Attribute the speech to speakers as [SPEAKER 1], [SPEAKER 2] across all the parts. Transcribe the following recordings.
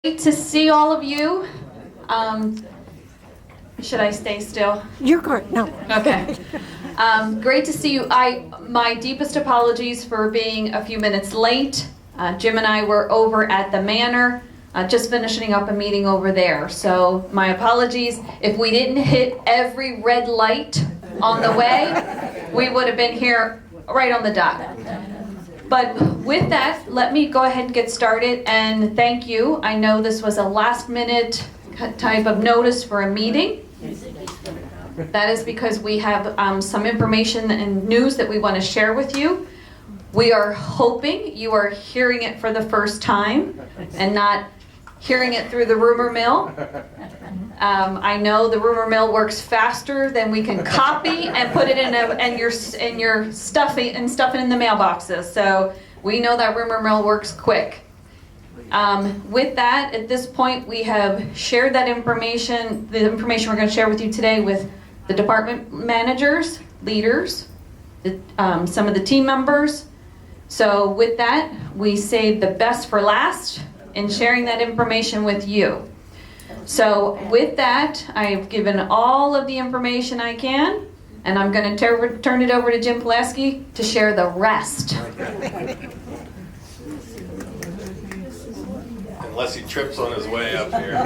[SPEAKER 1] Great to see all of you. Should I stay still?
[SPEAKER 2] You're good. No.
[SPEAKER 1] Okay. Great to see you. My deepest apologies for being a few minutes late. Jim and I were over at the Manor, just finishing up a meeting over there. So my apologies. If we didn't hit every red light on the way, we would have been here right on the dot. But with that, let me go ahead and get started, and thank you. I know this was a last minute type of notice for a meeting. That is because we have some information and news that we want to share with you. We are hoping you are hearing it for the first time and not hearing it through the rumor mill. I know the rumor mill works faster than we can copy and put it in your stuffing and stuff it in the mailboxes. So we know that rumor mill works quick. With that, at this point, we have shared that information, the information we're going to share with you today, with the department managers, leaders, some of the team members. So with that, we saved the best for last in sharing that information with you. So with that, I've given all of the information I can, and I'm going to turn it over to Jim Pulaski to share the rest.
[SPEAKER 3] Unless he trips on his way up here.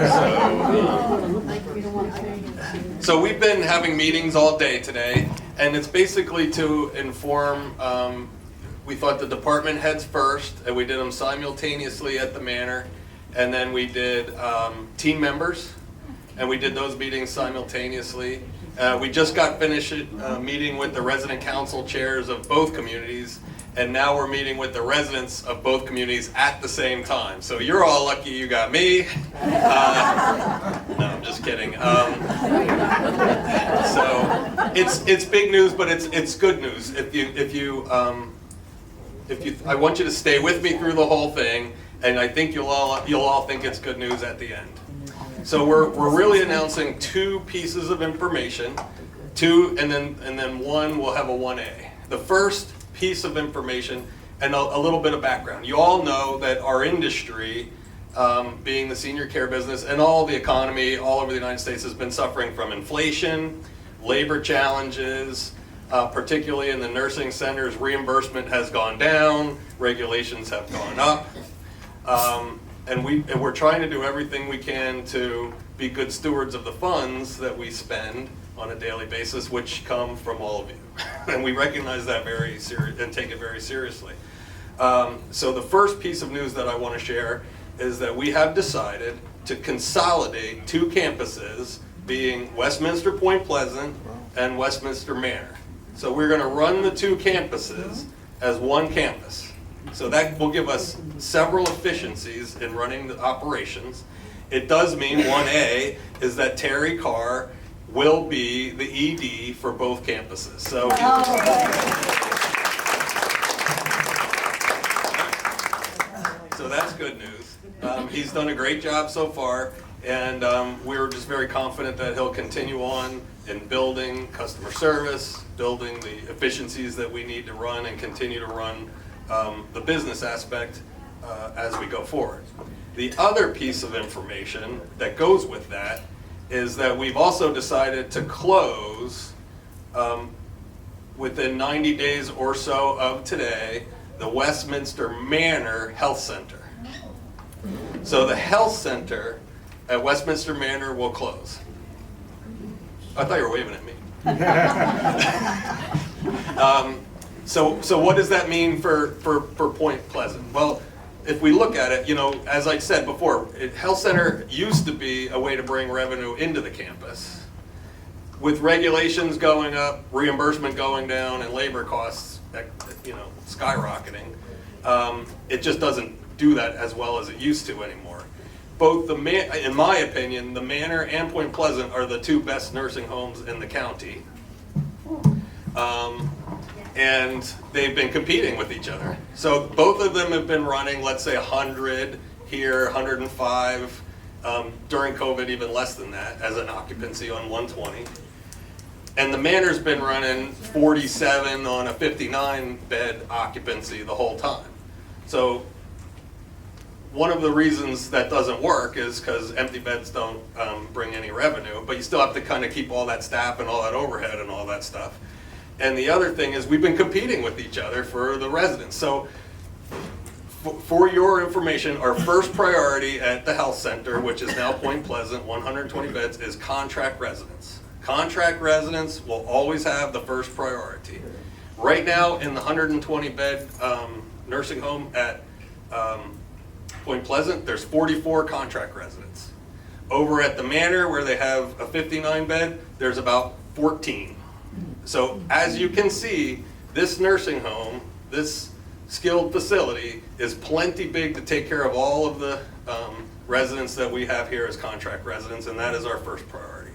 [SPEAKER 3] So we've been having meetings all day today, and it's basically to inform, we thought the department heads first, and we did them simultaneously at the Manor. And then we did team members, and we did those meetings simultaneously. We just got finished meeting with the resident council chairs of both communities, and now we're meeting with the residents of both communities at the same time. So you're all lucky you got me. No, I'm just kidding. So it's big news, but it's good news. I want you to stay with me through the whole thing. And I think you'll all think it's good news at the end. So we're really announcing two pieces of information, and then one will have a 1A. The first piece of information, and a little bit of background. You all know that our industry, being the senior care business, and all the economy all over the United States, has been suffering from inflation, labor challenges, particularly in the nursing centers. Reimbursement has gone down, regulations have gone up. And we're trying to do everything we can to be good stewards of the funds that we spend on a daily basis, which come from all of you. And we recognize that very serious and take it very seriously. So the first piece of news that I want to share is that we have decided to consolidate two campuses, being Westminster Point Pleasant and Westminster Manor. So we're going to run the two campuses as one campus. So that will give us several efficiencies in running the operations. It does mean 1A is that Terry Carr will be the ED for both campuses. So, so that's good news. He's done a great job so far, and we're just very confident that he'll continue on in building customer service, building the efficiencies that we need to run and continue to run the business aspect as we go forward. The other piece of information that goes with that is that we've also decided to close within 90 days or so of today the Westminster Manor Health Center. So the health center at Westminster Manor will close. I thought you were waving at me. So what does that mean for Point Pleasant? Well, if we look at it, as I said before, health center used to be a way to bring revenue into the campus. With regulations going up, reimbursement going down, and labor costs, skyrocketing, it just doesn't do that as well as it used to anymore. Both in my opinion, the Manor and Point Pleasant are the two best nursing homes in the county. And they've been competing with each other. So both of them have been running, let's say 100 here, 105, during COVID even less than that as an occupancy on 120. And the Manor's been running 47 on a 59 bed occupancy the whole time. So one of the reasons that doesn't work is because empty beds don't bring any revenue, but you still have to kind of keep all that staff and all that overhead and all that stuff. And the other thing is we've been competing with each other for the residents. So for your information, our first priority at the health center, which is now Point Pleasant, 120 beds, is contract residents. Contract residents will always have the first priority. Right now in the 120 bed nursing home at Point Pleasant, there's 44 contract residents. Over at the Manor, where they have a 59 bed, there's about 14. So as you can see, this nursing home, this skilled facility is plenty big to take care of all of the residents that we have here as contract residents, and that is our first priority.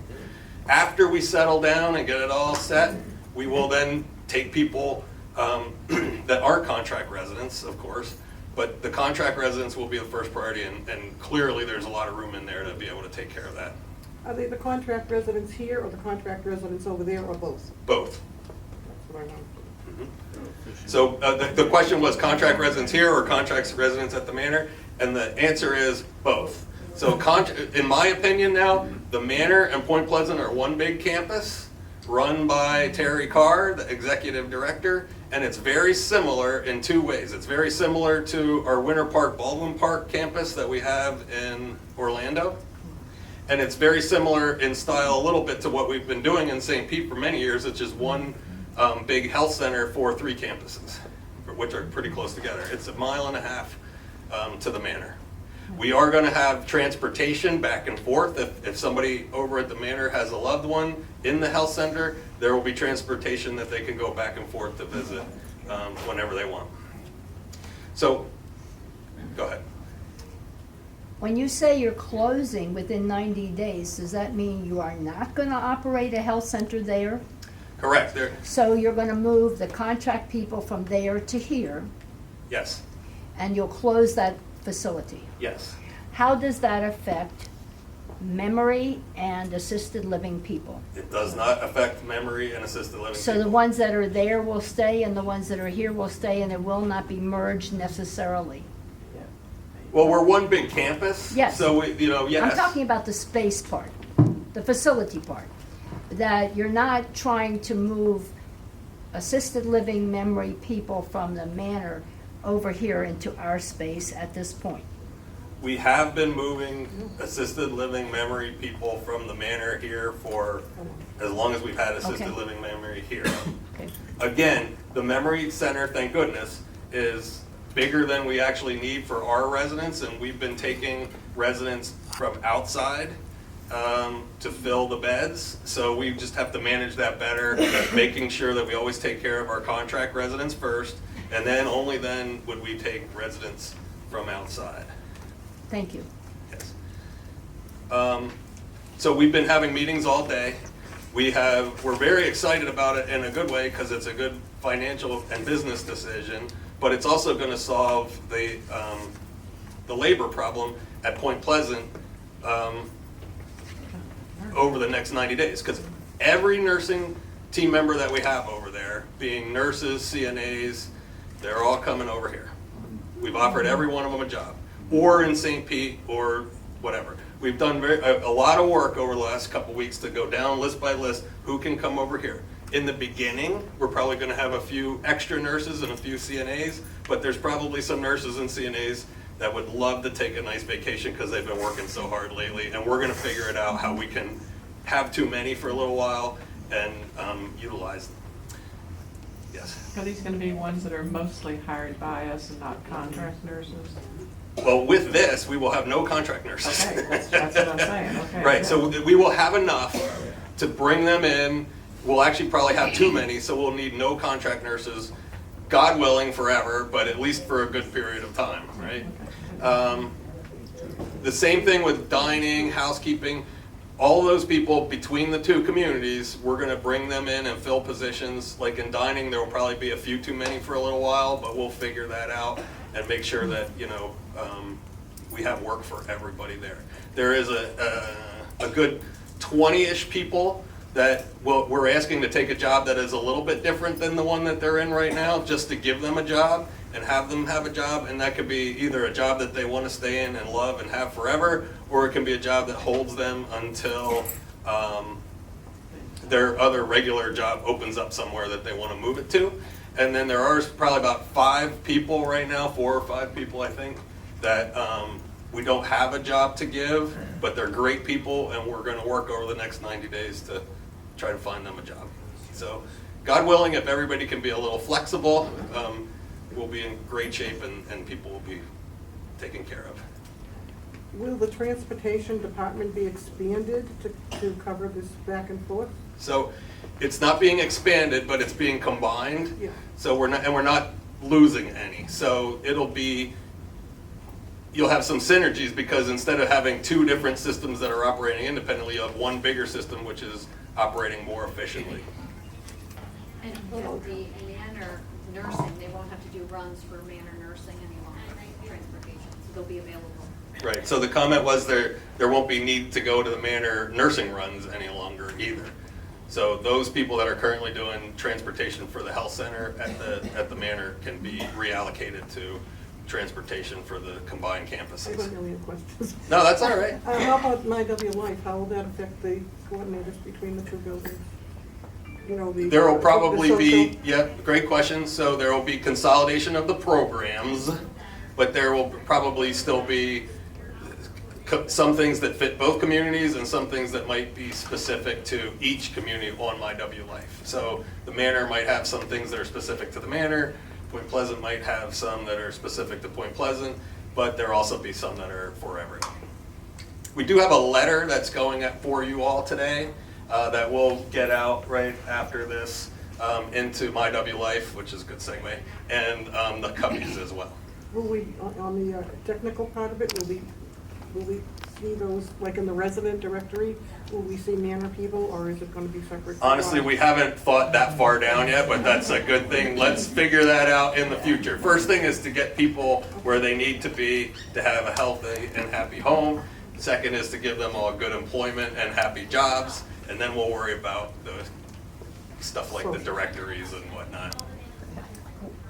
[SPEAKER 3] After we settle down and get it all set, we will then take people that aren't contract residents, of course, but the contract residents will be the first priority, and clearly there's a lot of room in there to be able to take care of that.
[SPEAKER 2] Are they the contract residents here or the contract residents over there, or both?
[SPEAKER 3] Both.
[SPEAKER 2] That's what I know.
[SPEAKER 3] So the question was contract residents here or contract residents at the Manor, and the answer is both. So in my opinion now, the Manor and Point Pleasant are one big campus run by Terry Carr, the executive director, and it's very similar in two ways. It's very similar to our Winter Park Baldwin Park campus that we have in Orlando, and it's very similar in style a little bit to what we've been doing in St. Pete for many years, which is one big health center for 3 campuses, which are pretty close together. It's a 1.5 miles to the Manor. We are going to have transportation back and forth. If somebody over at the Manor has a loved one in the health center, there will be transportation that they can go back and forth to visit whenever they want. So, go ahead.
[SPEAKER 4] When you say you're closing within 90 days, does that mean you are not going to operate a health center there?
[SPEAKER 3] Correct.
[SPEAKER 4] So you're going to move the contract people from there to here,
[SPEAKER 3] Yes.
[SPEAKER 4] and you'll close that facility.
[SPEAKER 3] Yes.
[SPEAKER 4] How does that affect memory and assisted living people?
[SPEAKER 3] It does not affect memory and assisted living
[SPEAKER 4] So
[SPEAKER 3] people.
[SPEAKER 4] the ones that are there will stay, and the ones that are here will stay, and it will not be merged necessarily?
[SPEAKER 3] Well, we're one big campus.
[SPEAKER 4] Yes.
[SPEAKER 3] So, yes.
[SPEAKER 4] I'm talking about the space part, the facility part, that you're not trying to move assisted living memory people from the Manor over here into our space at this point.
[SPEAKER 3] We have been moving assisted living memory people from the Manor here for as long as we've had assisted
[SPEAKER 4] Okay.
[SPEAKER 3] living memory here.
[SPEAKER 4] Okay.
[SPEAKER 3] Again, the memory center, thank goodness, is bigger than we actually need for our residents, and we've been taking residents from outside to fill the beds. So we just have to manage that better, making sure that we always take care of our contract residents first, and then only then would we take residents from outside.
[SPEAKER 4] Thank you.
[SPEAKER 3] Yes. So we've been having meetings all day. We're very excited about it in a good way because it's a good financial and business decision, but it's also going to solve the labor problem at Point Pleasant over the next 90 days. Because every nursing team member that we have over there, being nurses, CNAs, they're all coming over here. We've offered every one of them a job, or in St. Pete, or whatever. We've done a lot of work over the last couple weeks to go down list by list who can come over here. In the beginning, we're probably going to have a few extra nurses and a few CNAs, but there's probably some nurses and CNAs that would love to take a nice vacation because they've been working so hard lately, and we're going to figure it out how we can have too many for a little while and utilize them. Yes.
[SPEAKER 5] Are these going to be ones that are mostly hired by us and not contract nurses?
[SPEAKER 3] Well, with this, we will have no contract nurses.
[SPEAKER 5] Okay, that's what I'm saying, okay.
[SPEAKER 3] Right, so we will have enough to bring them in. We'll actually probably have too many, so we'll need no contract nurses, God willing, forever, but at least for a good period of time, right? The same thing with dining, housekeeping. All those people between the two communities, we're going to bring them in and fill positions. Like in dining, there will probably be a few too many for a little while, but we'll figure that out and make sure that, we have work for everybody there. There is a good 20-ish people that we're asking to take a job that is a little bit different than the one that they're in right now, just to give them a job. and have them have a job, and that could be either a job that they want to stay in and love and have forever, or it can be a job that holds them until their other regular job opens up somewhere that they want to move it to. And then there are probably about 5 people right now, 4 or 5 people I think, that we don't have a job to give, but they're great people, and we're going to work over the next 90 days to try to find them a job. So God willing, if everybody can be a little flexible, we'll be in great shape, and people will be taken care of.
[SPEAKER 2] Will the transportation department be expanded to cover this back and forth?
[SPEAKER 3] So it's not being expanded, but it's being combined.
[SPEAKER 2] Yeah.
[SPEAKER 3] So we're not losing any. So you'll have some synergies, because instead of having 2 different systems that are operating independently, you have one bigger system which is operating more efficiently.
[SPEAKER 6] And will the Manor nursing, they won't have to do runs for Manor nursing any longer, transportation, so they'll be available.
[SPEAKER 3] Right, so the comment was there won't be need to go to the Manor nursing runs any longer either. So those people that are currently doing transportation for the health center at the Manor can be reallocated to transportation for the combined
[SPEAKER 2] I have
[SPEAKER 3] campuses.
[SPEAKER 2] a million questions.
[SPEAKER 3] No, that's all right.
[SPEAKER 2] How about MyW Life? How will that affect the coordinators between the 2 buildings? You know,
[SPEAKER 3] There will probably
[SPEAKER 2] the
[SPEAKER 3] be,
[SPEAKER 2] social-
[SPEAKER 3] yeah, great question. So there will be consolidation of the programs, but there will probably still be some things that fit both communities and some things that might be specific to each community on MyW Life. So the Manor might have some things that are specific to the Manor. Point Pleasant might have some that are specific to Point Pleasant, but there'll also be some that are for everyone. We do have a letter that's going for you all today that will get out right after this into MyW Life, which is a good segue, and the Cubbies as well.
[SPEAKER 2] Will we, on the technical part of it, will we see those, like in the resident directory, will we see Manor people, or is it going to be separate?
[SPEAKER 3] Honestly, we haven't thought that far down yet, but that's a good thing. Let's figure that out in the future. First thing is to get people where they need to be to have a healthy and happy home. Second is to give them all good employment and happy jobs, and then we'll worry about the stuff like the directories and whatnot.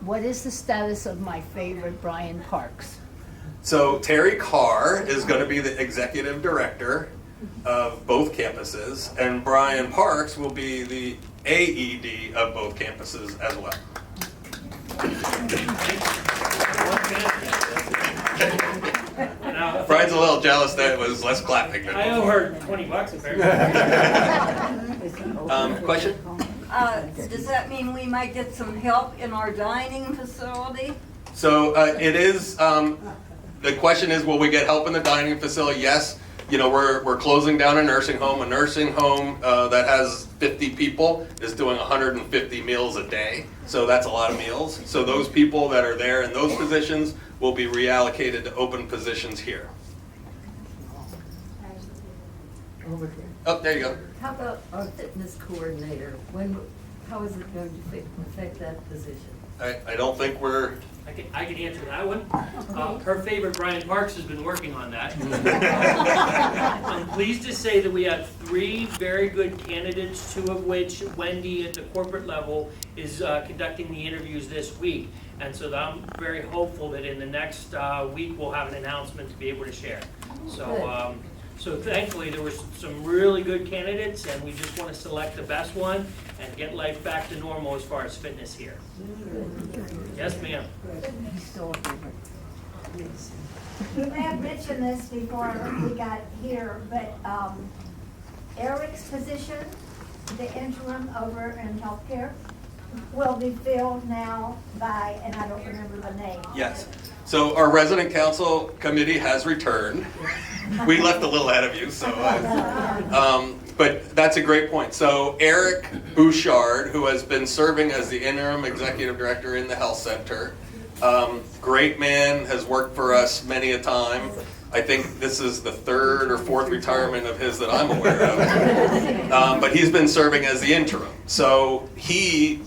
[SPEAKER 4] What is the status of my favorite Brian Parks?
[SPEAKER 3] So Terry Carr is going to be the executive director of both campuses, and Brian Parks will be the AED of both campuses as well.
[SPEAKER 7] Now,
[SPEAKER 3] Brian's a little jealous that it was less clapping than
[SPEAKER 7] I owe
[SPEAKER 3] before.
[SPEAKER 7] her $20 apparently.
[SPEAKER 3] Question?
[SPEAKER 8] Does that mean we might get some help in our dining facility?
[SPEAKER 3] So it is, the question is, will we get help in the dining facility? Yes. You know, we're closing down a nursing home. A nursing home that has 50 people is doing 150 meals a day. So that's a lot of meals. So those people that are there in those positions will be reallocated to open positions here. Oh, there you go.
[SPEAKER 9] How about our fitness coordinator? How is it going to affect that position?
[SPEAKER 3] I don't think we're,
[SPEAKER 7] I can answer that one. Her favorite, Brian Parks, has been working on that. I'm pleased to say that we have 3 very good candidates, 2 of which Wendy at the corporate level is conducting the interviews this week. And so I'm very hopeful that in the next week we'll have an announcement to be able to share. So, so thankfully there were some really good candidates, and we just want to select the best one and get life back to normal as far as fitness here. Yes, ma'am.
[SPEAKER 10] We may have mentioned this before we got here, but Eric's position, the interim over in healthcare, will be filled now by, and I don't remember the name.
[SPEAKER 3] yes. So our resident council committee has returned. We left a little ahead of you, so. But that's a great point. So Eric Bouchard, who has been serving as the interim executive director in the health center, great man, has worked for us many a time. I think this is the 3rd or 4th retirement of his that I'm aware of. But he's been serving as the interim. So he,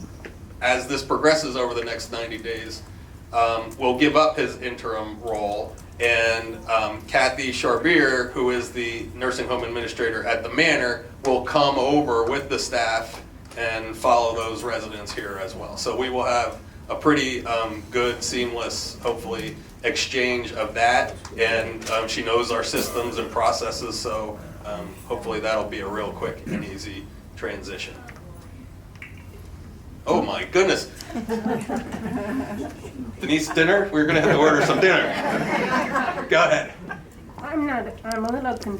[SPEAKER 3] as this progresses over the next 90 days, will give up his interim role, and Kathy Charbier, who is the nursing home administrator at the Manor, will come over with the staff and follow those residents here as well. So we will have a pretty good, seamless, hopefully, exchange of that. And she knows our systems and processes, so hopefully that'll be a real quick and easy transition. Oh my goodness. Denise, dinner? We're gonna have to order some dinner. Go ahead.
[SPEAKER 11] I'm a little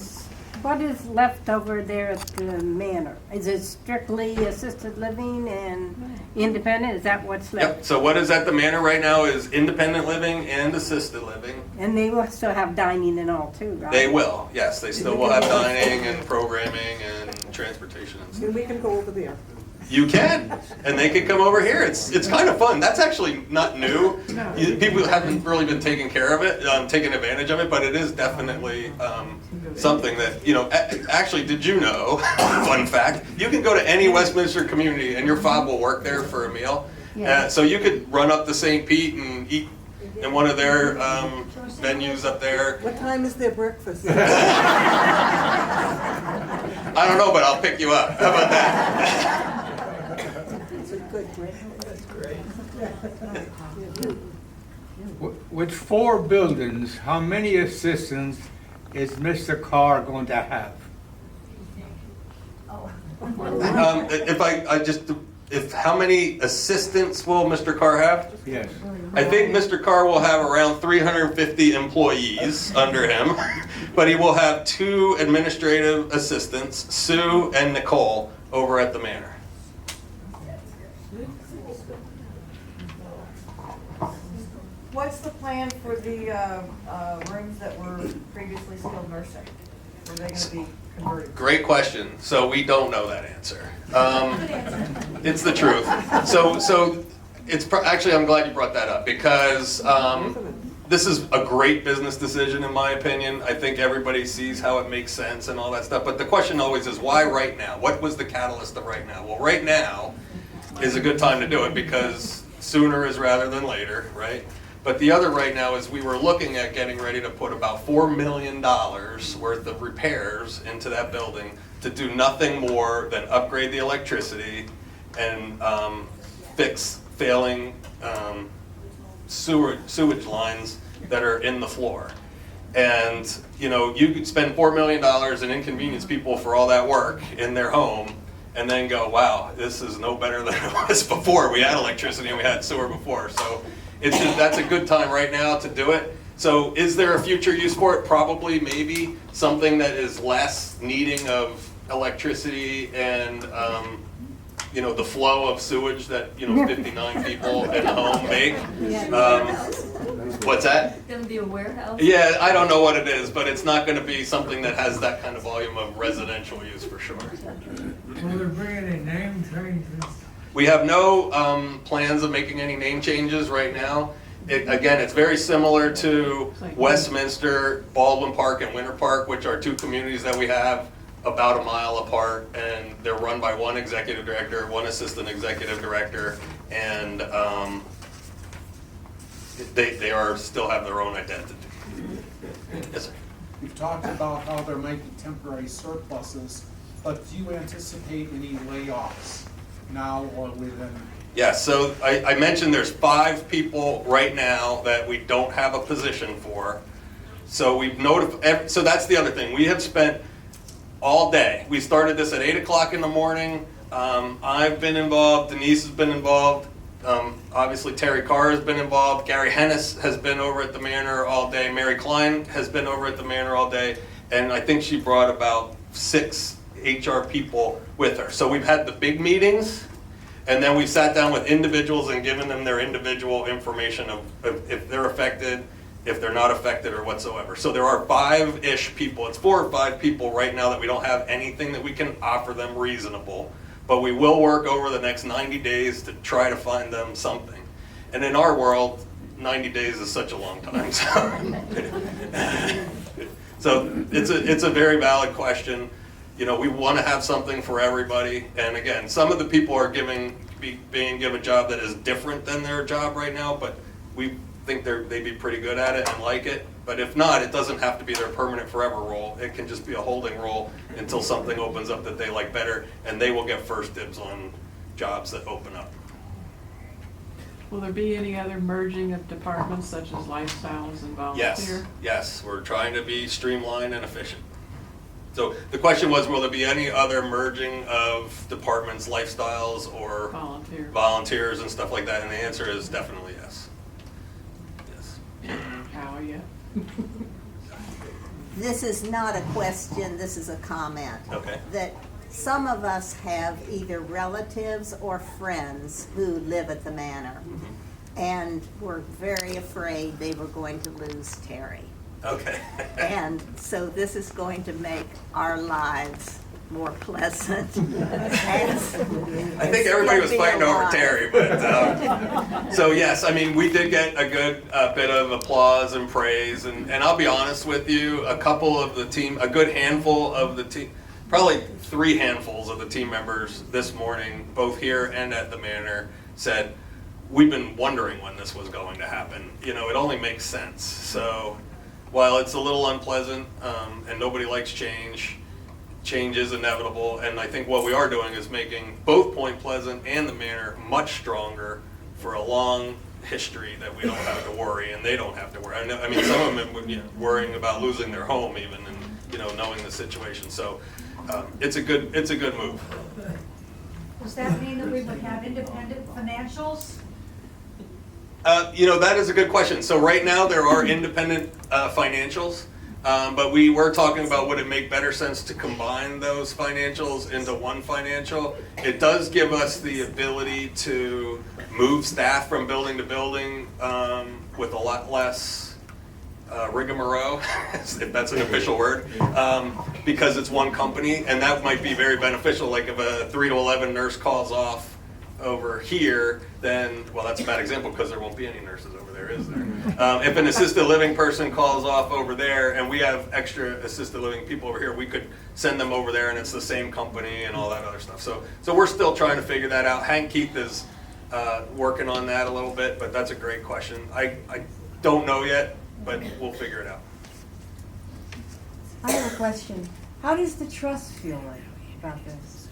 [SPEAKER 11] what is left over there at the manor? Is it strictly assisted living and independent? Is that what's left?
[SPEAKER 3] Yep, so what is at the manor right now is independent living and assisted living.
[SPEAKER 11] And they will still have dining and all too, right?
[SPEAKER 3] They will, yes, they still will have dining and programming and transportation and stuff.
[SPEAKER 2] And we can go over there.
[SPEAKER 3] You can, and they can come over here. It's kind of fun. That's actually not new. People haven't really been taking care of it, taking advantage of it, but it is definitely something that, you know, actually, did you know, fun fact, you can go to any Westminster community and your fob will work there for a meal. So you could run up to St. Pete and eat in one of their venues up there.
[SPEAKER 2] What time is their breakfast?
[SPEAKER 3] I don't know, but I'll pick you up. How about that?
[SPEAKER 12] With 4 buildings, how many assistants is Mr. Carr going to have?
[SPEAKER 3] How many assistants will Mr. Carr have?
[SPEAKER 12] Yes.
[SPEAKER 3] I think Mr. Carr will have around 350 employees under him, but he will have 2 administrative assistants, Sue and Nicole, over at the manor.
[SPEAKER 13] What's the plan for the rooms that were previously skilled nursing? Are they going to be converted?
[SPEAKER 3] Great question. So we don't know that answer. It's the truth. So it's actually, I'm glad you brought that up because this is a great business decision in my opinion. I think everybody sees how it makes sense and all that stuff. But the question always is, why right now? What was the catalyst of right now? Well, right now is a good time to do it because sooner is rather than later, right? But the other right now is we were looking at getting ready to put about $4 million worth of repairs into that building to do nothing more than upgrade the electricity and fix failing sewage lines that are in the floor. And you know, you could spend $4 million and inconvenience people for all that work in their home and then go, wow, this is no better than it was before. We had electricity and we had sewer before. So that's a good time right now to do it. So is there a future use for it? Probably, maybe. Something that is less needing of electricity and you know, the flow of sewage that, you know, 59 people in a home make. What's that?
[SPEAKER 9] It's gonna be a warehouse?
[SPEAKER 3] Yeah, I don't know what it is, but it's not going to be something that has that kind of volume of residential use for sure.
[SPEAKER 12] Will there be any name changes?
[SPEAKER 3] We have no plans of making any name changes right now. Again, it's very similar to Westminster, Baldwin Park, and Winter Park, which are 2 communities that we have about a mile apart, and they're run by 1 executive director, 1 assistant executive director, and they are still have their own identity. Yes, sir.
[SPEAKER 14] You've talked about how there might be temporary surpluses, but do you anticipate any layoffs now or within?
[SPEAKER 3] Yeah, so I mentioned there's 5 people right now that we don't have a position for. So we've notified, so that's the other thing. We have spent all day. We started this at 8 o'clock in the morning. I've been involved, Denise has been involved. Obviously Terry Carr has been involved. Gary Hennis has been over at the manor all day. Mary Klein has been over at the manor all day. And I think she brought about 6 HR people with her. So we've had the big meetings, and then we sat down with individuals and given them their individual information of if they're affected, if they're not affected, or whatsoever. So there are 5-ish people. It's 4 or 5 people right now that we don't have anything that we can offer them reasonable. But we will work over the next 90 days to try to find them something. And in our world, 90 days is such a long time. So it's a very valid question. You know, we want to have something for everybody. And again, some of the people are being given a job that is different than their job right now, but we think they'd be pretty good at it and like it. But if not, it doesn't have to be their permanent forever role. It can just be a holding role until something opens up that they like better, and they will get first dibs on jobs that open up.
[SPEAKER 5] Will there be any other merging of departments such as lifestyles and volunteer?
[SPEAKER 3] Yes, we're trying to be streamlined and efficient. So the question was, will there be any other merging of departments, lifestyles, or volunteers and stuff like that? And the answer is definitely yes. Yes.
[SPEAKER 5] How yet?
[SPEAKER 15] This is not a question, this is a comment.
[SPEAKER 3] Okay.
[SPEAKER 15] That some of us have either relatives or friends who live at the manor, and were very afraid they were going to lose Terry.
[SPEAKER 3] Okay.
[SPEAKER 15] And so this is going to make our lives more pleasant. I
[SPEAKER 3] think everybody was fighting over Terry, but so yes, I mean, we did get a good bit of applause and praise, and I'll be honest with you, a couple of the team, a good handful of the team, probably 3 handfuls of the team members this morning, both here and at the manor, said, we've been wondering when this was going to happen. You know, it only makes sense. So while it's a little unpleasant and nobody likes change, change is inevitable, and I think what we are doing is making both Point Pleasant and the manor much stronger for a long history that we don't have to worry, and they don't have to worry. I mean, some of them would be worrying about losing their home even, and you know, knowing the situation. So it's a good move.
[SPEAKER 10] Does that mean that we would have independent financials?
[SPEAKER 3] You know, that is a good question. So right now there are independent financials, but we were talking about would it make better sense to combine those financials into one financial. It does give us the ability to move staff from building to building with a lot less rigmarole, if that's an official word, because it's one company, and that might be very beneficial. Like if a 3 to 11 nurse calls off over here, then, well, that's a bad example because there won't be any nurses over there, is there? If an assisted living person calls off over there and we have extra assisted living people over here, we could send them over there and it's the same company and all that other stuff. So we're still trying to figure that out. Hank Keith is working on that a little bit, but that's a great question. I don't know yet, but we'll figure it out.
[SPEAKER 16] I have a question. How does the trust feel like about this?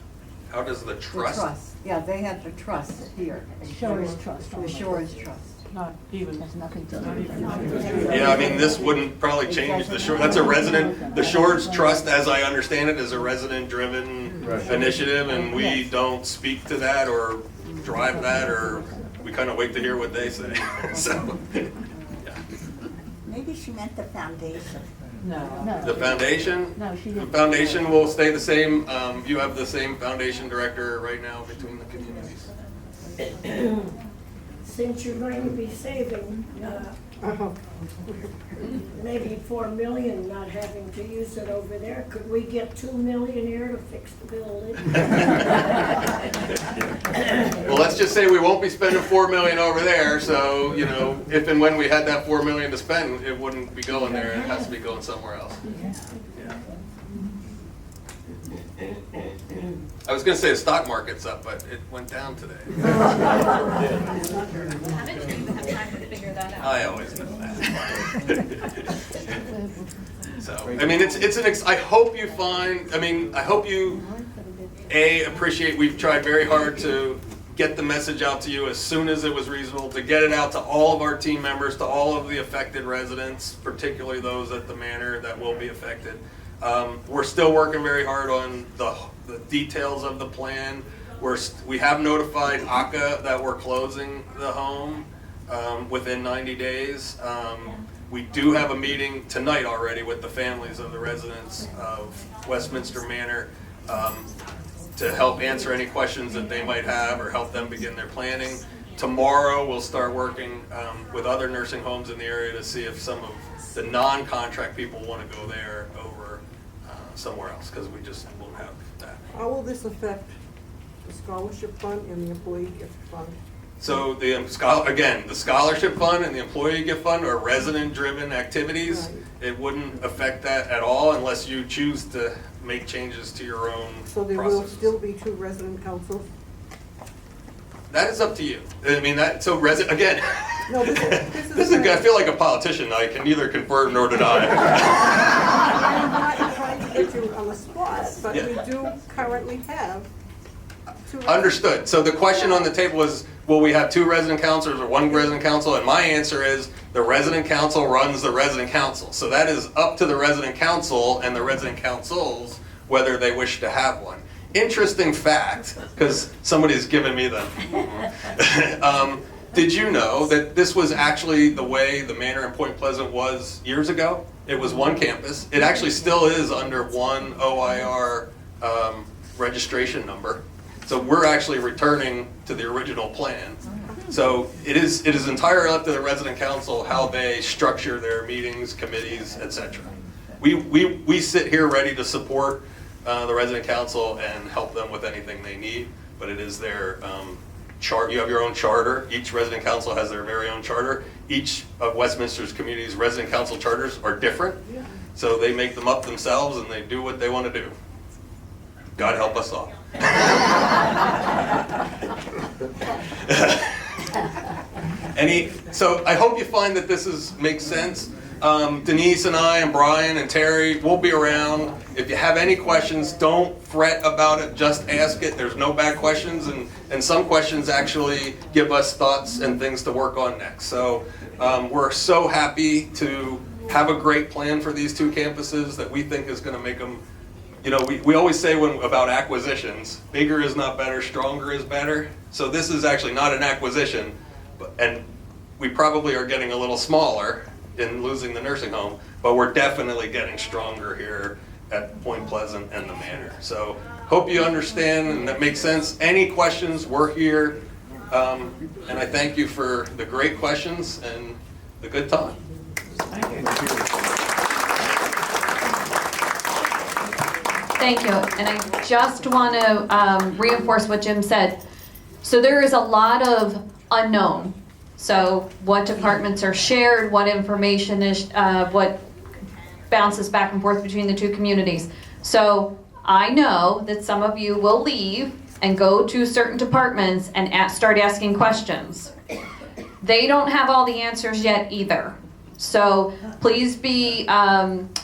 [SPEAKER 3] How does the trust?
[SPEAKER 16] The trust. Yeah, they have the trust here.
[SPEAKER 4] Shores Trust.
[SPEAKER 16] The Shores Trust.
[SPEAKER 5] Not even.
[SPEAKER 4] Has nothing to
[SPEAKER 5] Not
[SPEAKER 4] do
[SPEAKER 5] even.
[SPEAKER 4] with it.
[SPEAKER 3] Yeah, I mean, this wouldn't probably change the Shore. That's a resident, the Shores Trust, as I understand it, is a resident-driven initiative, and we don't speak to that or drive that, or we kind of wait to hear what they say. So, yeah.
[SPEAKER 15] Maybe she meant the foundation.
[SPEAKER 5] No.
[SPEAKER 3] The foundation?
[SPEAKER 4] No, she didn't.
[SPEAKER 3] The foundation will stay the same. You have the same foundation director right now between the communities.
[SPEAKER 17] Since you're going to be saving maybe $4 million not having to use it over there, could we get $2 million here to fix the building?
[SPEAKER 3] Well, let's just say we won't be spending $4 million over there. So, you know, if and when we had that $4 million to spend, it wouldn't be going there. It has to be going somewhere else. Yeah. I was going to say the stock market's up, but it went down today.
[SPEAKER 6] Haven't you even have time to figure that out?
[SPEAKER 3] I always know that. So, I mean, I hope you find, I hope you, appreciate, we've tried very hard to get the message out to you as soon as it was reasonable, to get it out to all of our team members, to all of the affected residents, particularly those at the manor that will be affected. We're still working very hard on the details of the plan. We have notified ACA that we're closing the home within 90 days. We do have a meeting tonight already with the families of the residents of Westminster Manor to help answer any questions that they might have or help them begin their planning. Tomorrow we'll start working with other nursing homes in the area to see if some of the non-contract people want to go there over somewhere else, because we just won't have that.
[SPEAKER 2] How will this affect the scholarship fund and the employee gift fund?
[SPEAKER 3] So the scholarship fund and the employee gift fund are resident-driven activities.
[SPEAKER 2] Right.
[SPEAKER 3] It wouldn't affect that at all unless you choose to make changes to your own
[SPEAKER 2] So there will
[SPEAKER 3] processes.
[SPEAKER 2] still be 2 resident councils?
[SPEAKER 3] That is up to you. I mean, again,
[SPEAKER 2] No, this is
[SPEAKER 3] I feel like a politician. I can neither confirm nor deny.
[SPEAKER 2] I'm not trying to get you on the spot, but
[SPEAKER 3] Yeah.
[SPEAKER 2] we do currently have
[SPEAKER 3] Understood. So the question on the table was, will we have 2 resident councilors or 1 resident council? And my answer is, the resident council runs the resident council. So that is up to the resident council and the resident councils whether they wish to have one. Interesting fact, because somebody's given me the... did you know that this was actually the way the Manor in Point Pleasant was years ago? It was 1 campus. It actually still is under 1 OIR registration number. So we're actually returning to the original plan. So it is entirely up to the resident council how they structure their meetings, committees, etc. We sit here ready to support the resident council and help them with anything they need, but it is their chart. You have your own charter. Each resident council has their very own charter. Each of Westminster's communities' resident council charters are different, so they make them up themselves and they do what they want to do. God help us all. So I hope you find that this makes sense. Denise and I and Brian and Terry will be around. If you have any questions, don't fret about it, just ask it. There's no bad questions, and some questions actually give us thoughts and things to work on next. So we're so happy to have a great plan for these 2 campuses that we think is going to make them, you know, we always say about acquisitions, bigger is not better, stronger is better. So this is actually not an acquisition, and we probably are getting a little smaller in losing the nursing home, but we're definitely getting stronger here at Point Pleasant and the Manor. So hope you understand and that makes sense. Any questions, we're here. And I thank you for the great questions and the good time.
[SPEAKER 1] Thank you. And I just want to reinforce what Jim said. So there is a lot of unknown. So what departments are shared, what information is, what bounces back and forth between the 2 communities. So I know that some of you will leave and go to certain departments and start asking questions. They don't have all the answers yet either. So please be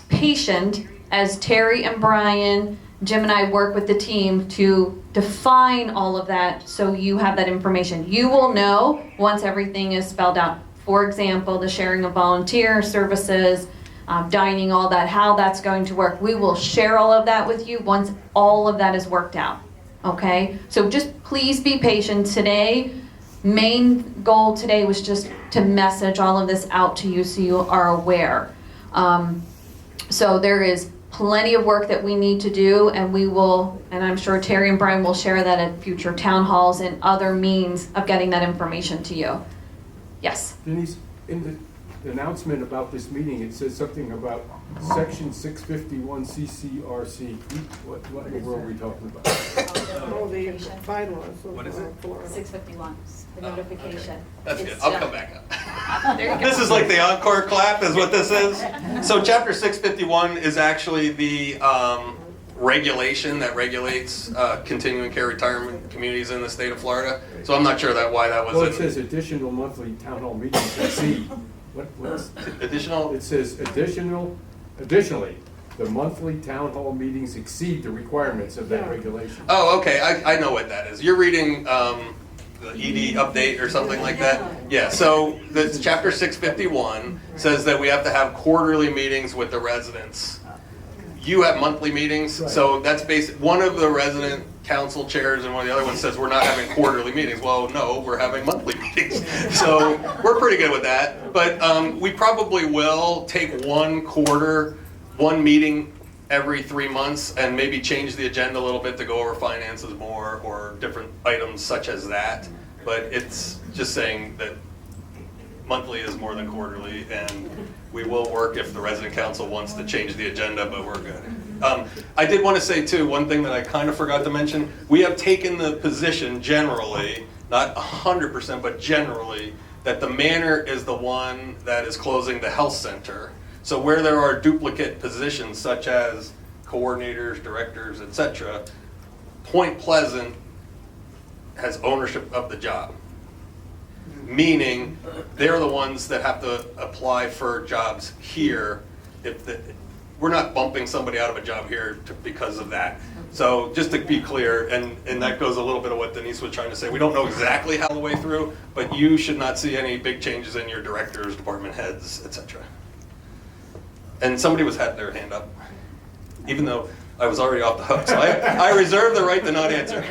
[SPEAKER 1] patient as Terry and Brian, Jim and I work with the team to define all of that so you have that information. You will know once everything is spelled out. For example, the sharing of volunteer services, dining, all that, how that's going to work. We will share all of that with you once all of that is worked out. Okay? So just please be patient. Today, main goal today was just to message all of this out to you so you are aware. So there is plenty of work that we need to do, and we will, and I'm sure Terry and Brian will share that at future town halls and other means of getting that information to you. Yes?
[SPEAKER 18] Denise, in the announcement about this meeting, it says something about section 651 CCRC. What in the world are we talking about?
[SPEAKER 2] Oh, the bylaws.
[SPEAKER 3] What is it?
[SPEAKER 6] 651, the notification.
[SPEAKER 3] Okay. That's good. I'll come back up.
[SPEAKER 6] There you go.
[SPEAKER 3] This is like the encore clap is what this is. So chapter 651 is actually the regulation that regulates continuing care retirement communities in the state of Florida. So I'm not sure why that was
[SPEAKER 18] Well, it says additional monthly town hall meetings exceed. What's
[SPEAKER 3] additional?
[SPEAKER 18] It says additionally, the monthly town hall meetings exceed the requirements of that regulation.
[SPEAKER 3] Oh, okay. I know what that is. You're reading the ED update or something like that? Yeah, so the chapter 651 says that we have to have quarterly meetings with the residents. You have monthly meetings,
[SPEAKER 18] Right.
[SPEAKER 3] so that's one of the resident council chairs and one of the other ones says we're not having quarterly meetings. Well, no, we're having monthly meetings. So we're pretty good with that. But we probably will take one meeting every 3 months and maybe change the agenda a little bit to go over finances more or different items such as that. But it's just saying that monthly is more than quarterly, and we will work if the resident council wants to change the agenda, but we're good. I did want to say too, one thing that I kind of forgot to mention, we have taken the position generally, not 100%, but generally, that the manor is the one that is closing the health center. So where there are duplicate positions such as coordinators, directors, etc., Point Pleasant has ownership of the job. Meaning they're the ones that have to apply for jobs here. we're not bumping somebody out of a job here because of that. So just to be clear, and that goes a little bit of what Denise was trying to say, we don't know exactly how the way through, but you should not see any big changes in your directors, department heads, etc. And somebody had their hand up, even though I was already off the hook, so I reserve the right to not answer.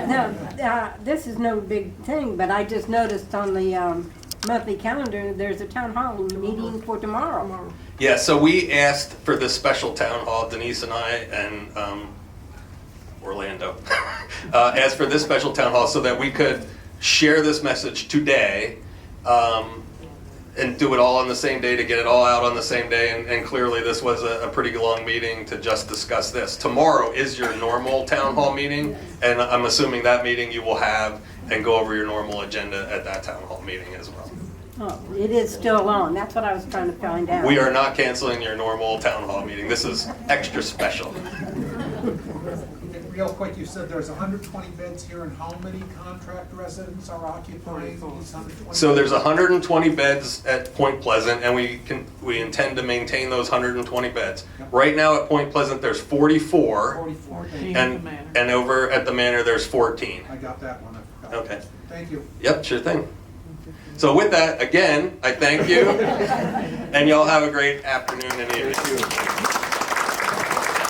[SPEAKER 11] No, this is no big thing, but I just noticed on the monthly calendar, there's a town hall meeting for tomorrow.
[SPEAKER 3] Yeah, so we asked for this special town hall, Denise and I and Orlando, asked for this special town hall so that we could share this message today and do it all on the same day, to get it all out on the same day, and clearly this was a pretty long meeting to just discuss this. Tomorrow is your normal town hall meeting, and I'm assuming that meeting you will have and go over your normal agenda at that town hall meeting as well.
[SPEAKER 11] Oh, it is still on, that's what I was trying to find out.
[SPEAKER 3] We are not canceling your normal town hall meeting. This is extra special.
[SPEAKER 14] Real quick, you said there's 120 beds here, and how many contract residents are occupying these 120?
[SPEAKER 3] So there's 120 beds at Point Pleasant, and we intend to maintain those 120 beds.
[SPEAKER 14] Yep.
[SPEAKER 3] Right now at Point Pleasant, there's 44,
[SPEAKER 14] 44.
[SPEAKER 3] and over at the Manor, there's 14.
[SPEAKER 14] I got that one, I forgot.
[SPEAKER 3] Okay.
[SPEAKER 14] Thank you.
[SPEAKER 3] Yep, sure thing. So with that, again, I thank you, and y'all have a great afternoon and evening.